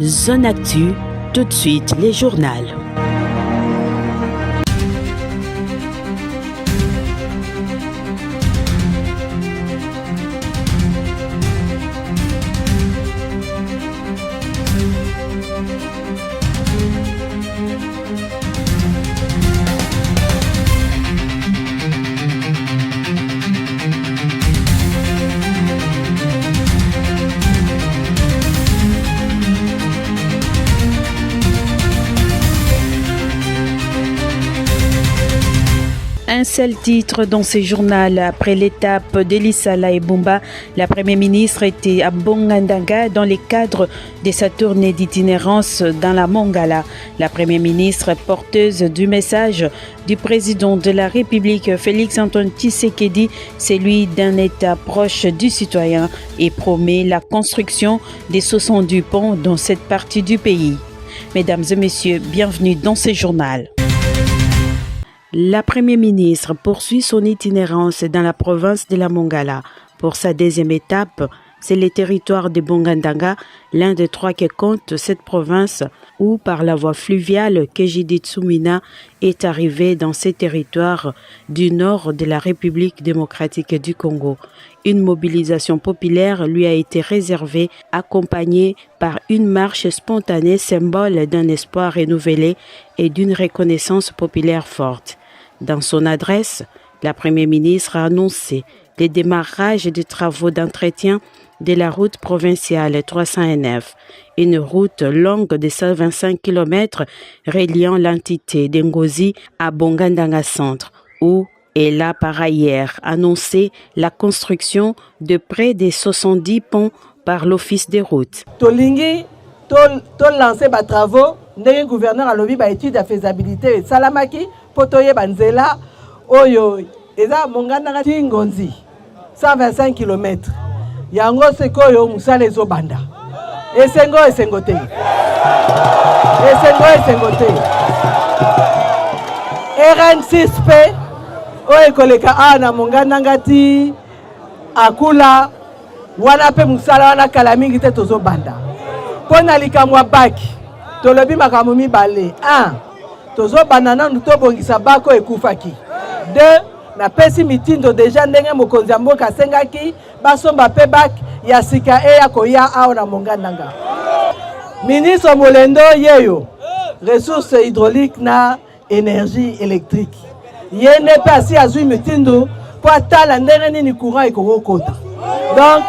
Zone Actu, tout de suite les journaux. Un seul titre dans ce journal. Après l'étape d'Elisala et Bumba, la Première ministre était à Bongandanga dans le cadre de sa tournée d'itinérance dans la Mongala. La Première ministre, porteuse du message du président de la République, Félix-Antoine Tshisekedi, celui d'un État proche du citoyen et promet la construction des 70 ponts dans cette partie du pays. Mesdames et messieurs, bienvenue dans ce journal. La Première ministre poursuit son itinérance dans la province de la Mongala. Pour sa deuxième étape, c'est le territoire de Bongandanga, l'un des trois qui compte cette province, où par la voie fluviale Kejidi Tsumina est arrivé dans ces territoires du nord de la République démocratique du Congo. Une mobilisation populaire lui a été réservée, accompagnée par une marche spontanée, symbole d'un espoir renouvelé et d'une reconnaissance populaire forte. Dans son adresse, la Première ministre a annoncé le démarrage des travaux d'entretien de la route provinciale 309, une route longue de 125 km reliant l'entité d'Ngozi à Bongandanga Centre, où elle a par ailleurs annoncé la construction de près de 70 ponts par l'Office des routes. Tolingi, lancé des travaux, le gouverneur a lobby étude de faisabilité et Salamaki, potoye banzela, oyo, eza Mongandanga Tingonzi, 125 km. Yango sekoyo musale zobanda. Esengo te. RN6P, oyo koleka ana Mongandanga ti akula, wana pe musala wana kala mingi te tozobanda. Pona likamwa baki, tolobi makambo mibale. 1. Tozobanda nanu tobongisa bako ekufaki. 2. Na pesi mitindo deja ndenge mokonzi ya mboka asengaki basomba pe baki ya sika eya koya awa na Mongandanga. Ministre Molendo yeyo, ressources hydrauliques na énergie électrique. Yene pe asi azui mitindo po atala ndenge nini courant ekokota. Donc,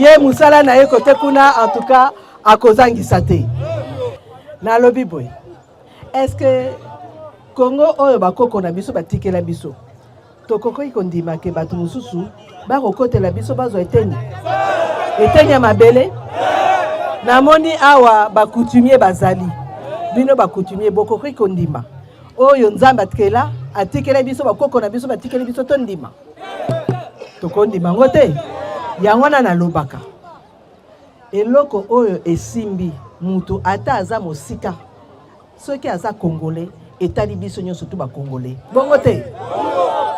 ye musala na ye kote kuna en tout cas à kozangisa te. Na lobi boy. Est-ce que Congo oyo bakoko na biso batikela biso? Tokoko ikondima ke batu mususu bakokotela biso bazo eteni. Eteni ya mabele. Namoni awa bakutumie bazali. Bino bakutumie bokoko ikondima. Oyo nzamba atikela biso bakoko na biso batikela biso tondima. Tokondima ngote. Yangwana na lobaka. Eloko oyo esimbi mutu ata aza mosika. Ceux qui aza congolais et talibiso nyo surtout ba congolais. Bongote.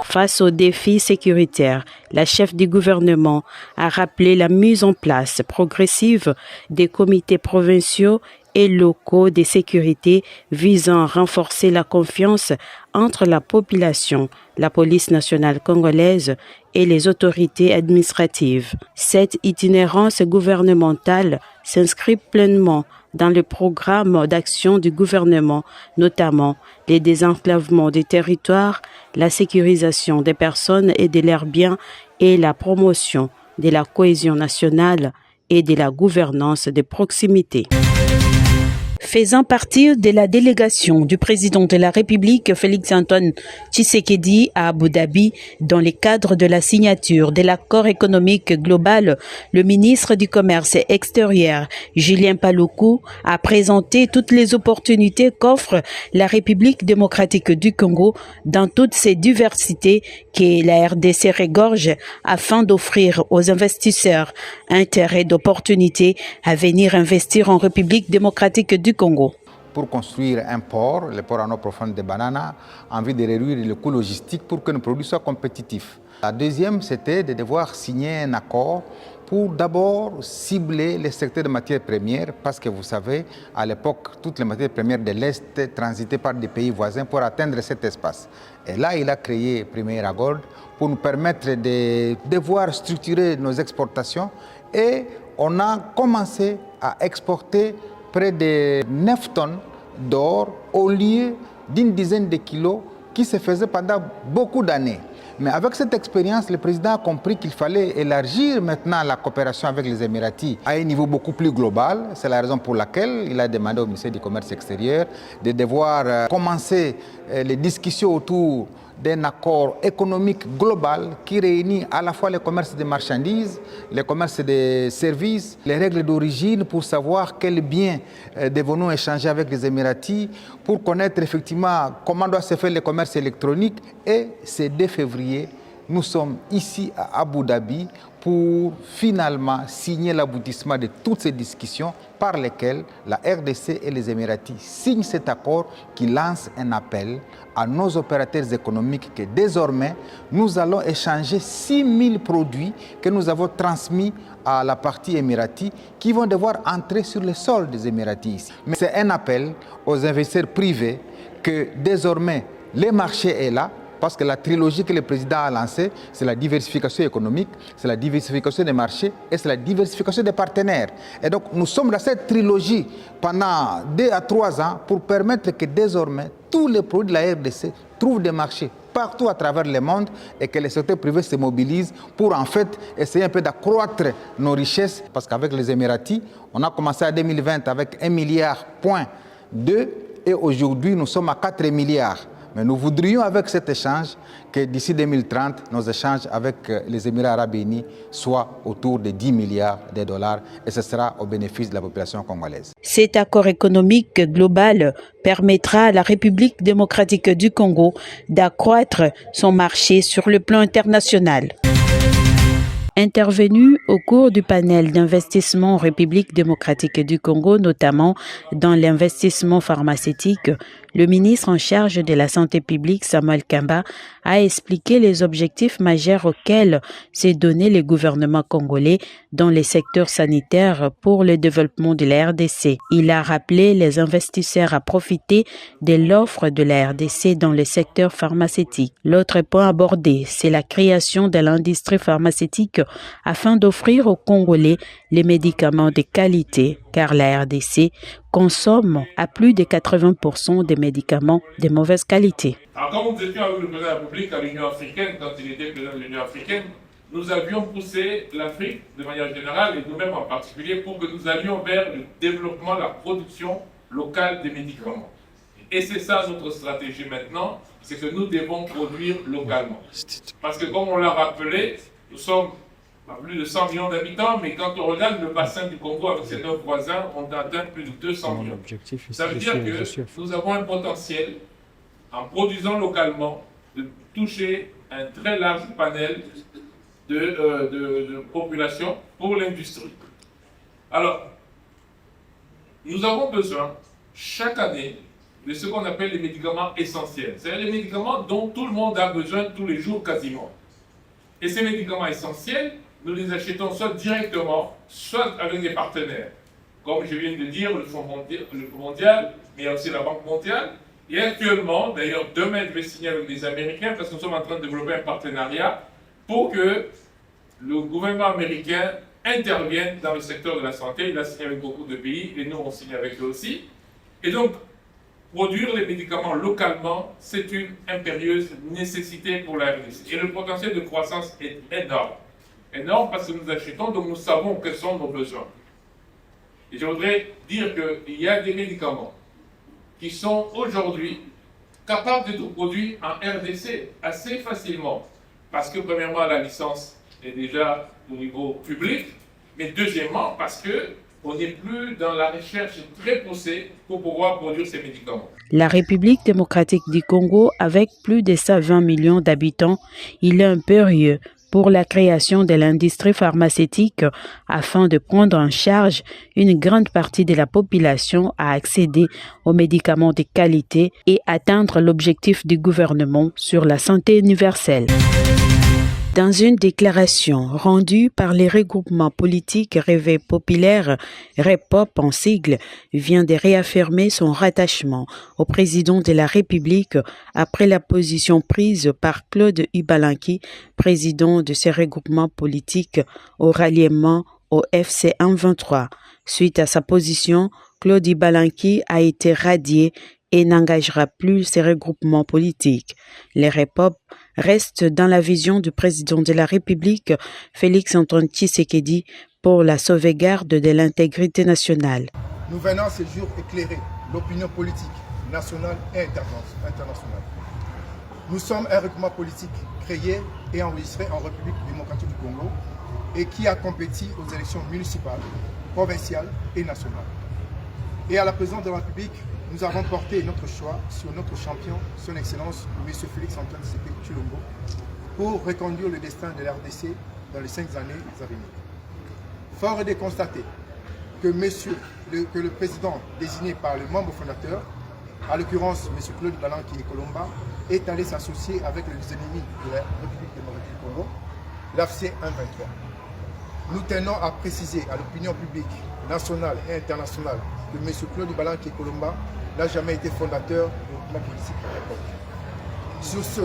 Face aux défis sécuritaires, la chef du gouvernement a rappelé la mise en place progressive des comités provinciaux et locaux de sécurité visant à renforcer la confiance entre la population, la police nationale congolaise et les autorités administratives. Cette itinérance gouvernementale s'inscrit pleinement dans le programme d'action du gouvernement, notamment les désenclavements des territoires, la sécurisation des personnes et de leurs biens et la promotion de la cohésion nationale et de la gouvernance de proximité. Faisant partie de la délégation du président de la République, Félix-Antoine Tshisekedi, à Abu Dhabi, dans le cadre de la signature de l'accord économique global, le ministre du Commerce extérieur, Julien Paluku, a présenté toutes les opportunités qu'offre la République démocratique du Congo dans toutes ses diversités que la RDC regorge afin d'offrir aux investisseurs un terrain d'opportunités à venir investir en République démocratique du Congo. Pour construire un port, le port en eau profonde de Banana, en vue de réduire le coût logistique pour que nos produits soient compétitifs. La deuxième, c'était de devoir signer un accord pour d'abord cibler les secteurs de matières premières, parce que vous savez, à l'époque, toutes les matières premières de l'Est transitaient par des pays voisins pour atteindre cet espace. Et là, il a créé Primera Gold pour nous permettre de devoir structurer nos exportations, et on a commencé à exporter près de 9 tonnes d'or au lieu d'une dizaine de kilos qui se faisait pendant beaucoup d'années. Mais avec cette expérience, le président a compris qu'il fallait élargir maintenant la coopération avec les Émiratis à un niveau beaucoup plus global. C'est la raison pour laquelle il a demandé au ministère du Commerce extérieur de devoir commencer les discussions autour d'un accord économique global qui réunit à la fois le commerce des marchandises, le commerce des services, les règles d'origine pour savoir quels biens devons-nous échanger avec les Émiratis, pour connaître effectivement comment doit se faire le commerce électronique. Et c'est 2 février, nous sommes ici à Abu Dhabi pour finalement signer l'aboutissement de toutes ces discussions par lesquelles la RDC et les Émiratis signent cet accord qui lance un appel à nos opérateurs économiques que désormais nous allons échanger 6 000 produits que nous avons transmis à la partie émirati qui vont devoir entrer sur le sol des Émiratis. Mais c'est un appel aux investisseurs privés que désormais le marché est là, parce que la trilogie que le président a lancée, c'est la diversification économique, c'est la diversification des marchés et c'est la diversification des partenaires. Et donc nous sommes dans cette trilogie pendant 2 à 3 ans pour permettre que désormais tous les produits de la RDC trouvent des marchés partout à travers le monde et que les secteurs privés se mobilisent pour en fait essayer un peu d'accroître nos richesses. Parce qu'avec les Émiratis, on a commencé en 2020 avec 1,2 milliard et aujourd'hui nous sommes à 4 milliards. Mais nous voudrions avec cet échange que d'ici 2030, nos échanges avec les Émirats arabes unis soient autour de 10 milliards de dollars et ce sera au bénéfice de la population congolaise. Cet accord économique global permettra à la République démocratique du Congo d'accroître son marché sur le plan international. Intervenu au cours du panel d'investissement en République démocratique du Congo, notamment dans l'investissement pharmaceutique, le ministre en charge de la santé publique, Samuel Kamba, a expliqué les objectifs majeurs auxquels s'est donné le gouvernement congolais dans les secteurs sanitaires pour le développement de la RDC. Il a rappelé les investisseurs à profiter de l'offre de la RDC dans le secteur pharmaceutique. L'autre point abordé, c'est la création de l'industrie pharmaceutique afin d'offrir aux Congolais les médicaments de qualité, car la RDC consomme à plus de 80% des médicaments de mauvaise qualité. Alors, quand nous étions avec le président de la République à l'Union africaine, quand il était président de l'Union africaine, nous avions poussé l'Afrique de manière générale et nous-mêmes en particulier pour que nous allions vers le développement, la production locale des médicaments. Et c'est ça notre stratégie maintenant, c'est que nous devons produire localement. Parce que comme on l'a rappelé, nous sommes à plus de 100 millions d'habitants, mais quand on regarde le bassin du Congo avec ses 9 voisins, on atteint plus de 200 millions. Ça veut dire que nous avons un potentiel, en produisant localement, de toucher un très large panel de population pour l'industrie. Alors, nous avons besoin, chaque année, de ce qu'on appelle les médicaments essentiels. C'est-à-dire les médicaments dont tout le monde a besoin tous les jours quasiment. Et ces médicaments essentiels, nous les achetons soit directement, soit avec des partenaires. Comme je viens de dire, le Fonds mondial, mais il y a aussi la Banque mondiale. Et actuellement, d'ailleurs, demain, je vais signer avec les Américains parce que nous sommes en train de développer un partenariat pour que le gouvernement américain intervienne dans le secteur de la santé. Il a signé avec beaucoup de pays et nous, on signe avec eux aussi. Et donc, produire les médicaments localement, c'est une impérieuse nécessité pour la RDC. Et le potentiel de croissance est énorme. Énorme parce que nous achetons, donc nous savons quels sont nos besoins. Et je voudrais dire qu'il y a des médicaments qui sont aujourd'hui capables d'être produits en RDC assez facilement. Parce que premièrement, la licence est déjà au niveau public, mais deuxièmement, parce que on n'est plus dans la recherche très poussée pour pouvoir produire ces médicaments. La République démocratique du Congo, avec plus de 120 millions d'habitants, il est impérieux pour la création de l'industrie pharmaceutique afin de prendre en charge une grande partie de la population à accéder aux médicaments de qualité et atteindre l'objectif du gouvernement sur la santé universelle. Dans une déclaration rendue par les regroupements politiques Réveil populaire, REPOP en sigle, vient de réaffirmer son rattachement au président de la République après la position prise par Claude Ibalanki, président de ces regroupements politiques, au ralliement au FC 123. Suite à sa position, Claude Ibalanki a été radié et n'engagera plus ces regroupements politiques. Les REPOP restent dans la vision du président de la République, Félix-Antoine Tshisekedi, pour la sauvegarde de l'intégrité nationale. Nous venons ce jour éclairer l'opinion politique nationale et internationale. Nous sommes un regroupement politique créé et enregistré en République démocratique du Congo et qui a compétit aux élections municipales, provinciales et nationales. Et à la présidence de la République, nous avons porté notre choix sur notre champion, son Excellence, M. Félix-Antoine Tshisekedi, pour reconduire le destin de la RDC dans les 5 années à venir. Fort est de constater que le président désigné par le membre fondateur, à l'occurrence M. Claude Ibalanki et Colomba, est allé s'associer avec les ennemis de la République démocratique du Congo, l'AFC 123. Nous tenons à préciser à l'opinion publique nationale et internationale que M. Claude Ibalanki et Colomba n'a jamais été fondateur de la politique de l'époque. Sur ce,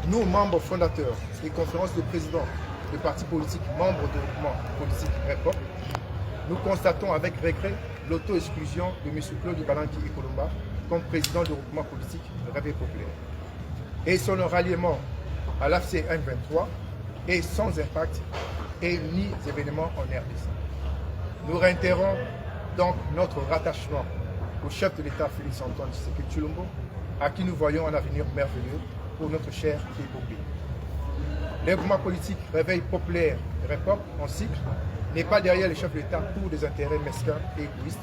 nous, membres fondateurs et conférences de présidents de partis politiques membres de groupement politique REPOP, nous constatons avec regret l'auto-exclusion de M. Claude Ibalanki et Colomba comme président du groupement politique Réveil populaire et son ralliement à l'AFC 123 est sans impact et ni événement en RDC. Nous réitérons donc notre rattachement au chef de l'État Félix-Antoine Tshisekedi, à qui nous voyons un avenir merveilleux pour notre chère épopée. Le mouvement politique Réveil populaire REPOP en cycle n'est pas derrière les chefs de l'État pour des intérêts mesquins et égoïstes,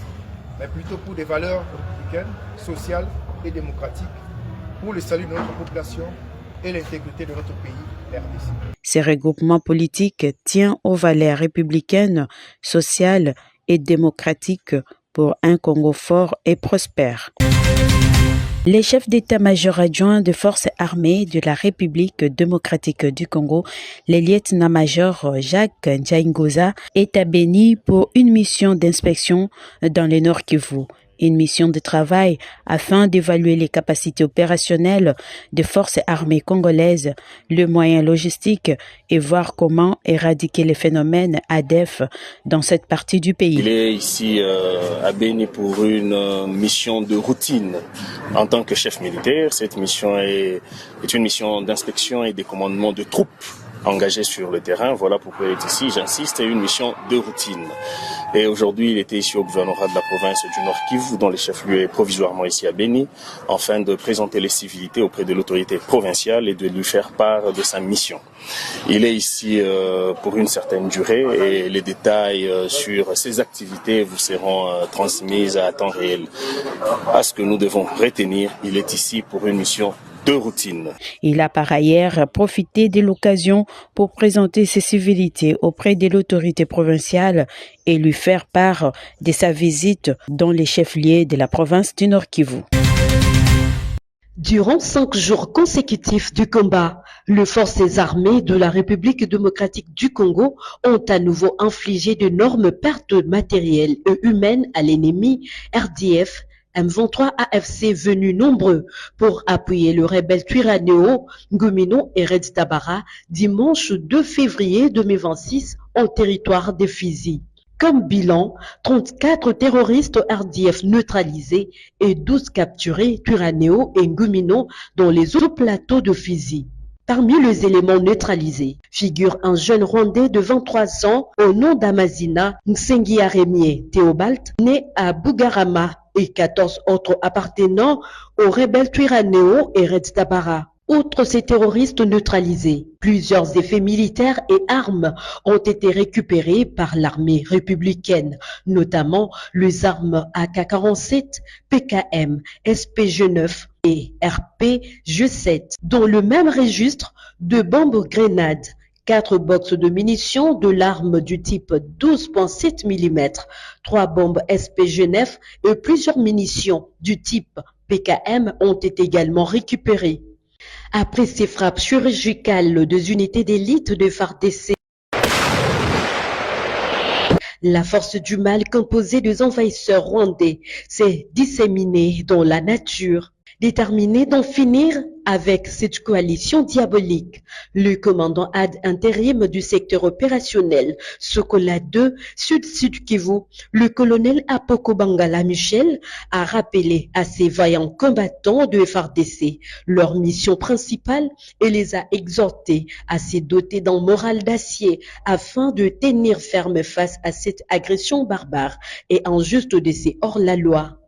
mais plutôt pour des valeurs républicaines, sociales et démocratiques, pour le salut de notre population et l'intégrité de notre pays, RDC. Ces regroupements politiques tiennent aux valeurs républicaines, sociales et démocratiques pour un Congo fort et prospère. Les chefs d'état-major adjoints des forces armées de la République démocratique du Congo, le lieutenant-major Jacques Ndjaingoza, est à Béni pour une mission d'inspection dans le Nord Kivu. Une mission de travail afin d'évaluer les capacités opérationnelles des forces armées congolaises, le moyen logistique et voir comment éradiquer les phénomènes ADF dans cette partie du pays. Il est ici à Béni pour une mission de routine en tant que chef militaire. Cette mission est une mission d'inspection et de commandement de troupes engagé sur le terrain. Voilà pourquoi il est ici. J'insiste, c'est une mission de routine. Et aujourd'hui, il était ici au gouvernorat de la province du Nord Kivu, dont le chef-lieu est provisoirement ici à Béni, afin de présenter les civilités auprès de l'autorité provinciale et de lui faire part de sa mission. Il est ici pour une certaine durée et les détails sur ses activités vous seront transmis à temps réel. À ce que nous devons retenir, il est ici pour une mission de routine. Il a par ailleurs profité de l'occasion pour présenter ses civilités auprès de l'autorité provinciale et lui faire part de sa visite dans les chefs-lieux de la province du Nord Kivu. Durant 5 jours consécutifs du combat, les forces armées de la République démocratique du Congo ont à nouveau infligé d'énormes pertes matérielles et humaines à l'ennemi RDF M23 AFC venus nombreux pour appuyer le rebelle Twirwaneho, Ngomino et Red Tabara dimanche 2 février 2026 en territoire de Fizi. Comme bilan, 34 terroristes RDF neutralisés et 12 capturés Twirwaneho et Ngomino dans les autres plateaux de Fizi. Parmi les éléments neutralisés figure un jeune Rwandais de 23 ans au nom d'Amazina Nsengiaremie Théobald, né à Bugarama, et 14 autres appartenant aux rebelles Twirwaneho et Red Tabara. Outre ces terroristes neutralisés, plusieurs effets militaires et armes ont été récupérés par l'armée républicaine, notamment les armes AK-47, PKM, SPG-9 et RPG-7. Dans le même registre, de bombes grenades, 4 box de munitions de l'arme du type 12,7 mm, 3 bombes SPG-9 et plusieurs munitions du type PKM ont été également récupérées. Après ces frappes chirurgicales des unités d'élite de FARDC, la force du mal composée des envahisseurs rwandais s'est disséminée dans la nature. Déterminé d'en finir avec cette coalition diabolique, le commandant ad intérim du secteur opérationnel Sokola 2 Sud Kivu, le colonel Apoko Bangala Michel, a rappelé à ces vaillants combattants de FARDC leur mission principale et les a exhortés à se doter d'un moral d'acier afin de tenir ferme face à cette agression barbare et injuste de ces hors-la-loi.